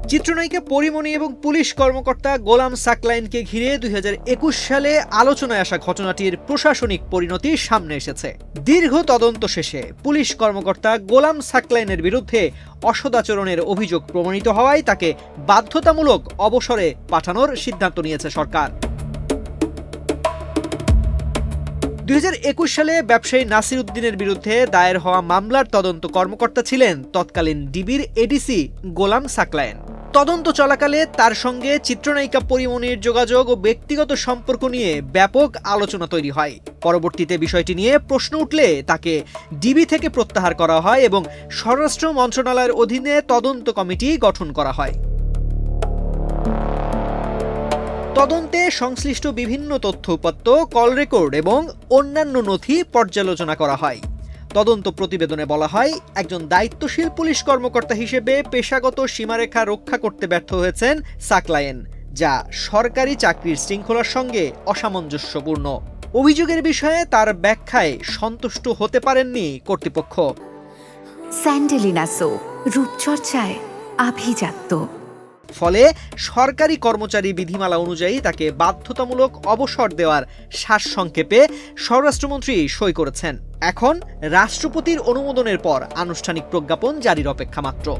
চিত্রনায়িকা পরিমণি এবং পুলিশ কর্মকর্তা গোলাম সাকলাইনকে ঘিরে 2021 সালে আলোচনায় আসা ঘটনাটির প্রশাসনিক পরিণতি সামনে এসেছে। দীর্ঘ তদন্ত শেষে পুলিশ কর্মকর্তা গোলাম সাকলাইনের বিরুদ্ধে অসদাচরণের অভিযোগ প্রমাণিত হওয়ায় তাকে বাধ্যতামূলক অবসরে পাঠানোর সিদ্ধান্ত নিয়েছে সরকার। 2021 সালে ব্যবসায়ী নাসির উদ্দিনের বিরুদ্ধে দায়ের হওয়া মামলার তদন্ত কর্মকর্তা ছিলেন তৎকালীন ডিবির এডিসি গোলাম সাকলাইন। তদন্ত চলাকালে তার সঙ্গে চিত্রনায়িকা পরিমণির যোগাযোগ ও ব্যক্তিগত সম্পর্ক নিয়ে ব্যাপক আলোচনা তৈরি হয়। পরবর্তীতে বিষয়টি নিয়ে প্রশ্ন উঠলে তাকে ডিবি থেকে প্রত্যাহার করা হয় এবং স্বরাষ্ট্র মন্ত্রণালয়ের অধীনে তদন্ত কমিটি গঠন করা হয়। তদন্তে সংশ্লিষ্ট বিভিন্ন তথ্য উপাত্ত, কল রেকর্ড এবং অন্যান্য নথি পর্যালোচনা করা হয়। তদন্ত প্রতিবেদনে বলা হয়, একজন দায়িত্বশীল পুলিশ কর্মকর্তা হিসেবে পেশাগত সীমারেখা রক্ষা করতে ব্যর্থ হয়েছেন সাকলায়েন, যা সরকারি চাকরির শৃঙ্খলার সঙ্গে অসামঞ্জস্যপূর্ণ। অভিযোগের বিষয়ে তার ব্যাখ্যায় সন্তুষ্ট হতে পারেননি কর্তৃপক্ষ। স্যান্ডেলিনা সো, রূপচর্চায় আভিজাত্য। ফলে সরকারি কর্মচারী বিধিমালা অনুযায়ী তাকে বাধ্যতামূলক অবসর দেওয়ার সারসংক্ষেপে স্বরাষ্ট্রমন্ত্রী সই করেছেন। এখন রাষ্ট্রপতির অনুমোদনের পর আনুষ্ঠানিক প্রজ্ঞাপন জারির অপেক্ষা মাত্র।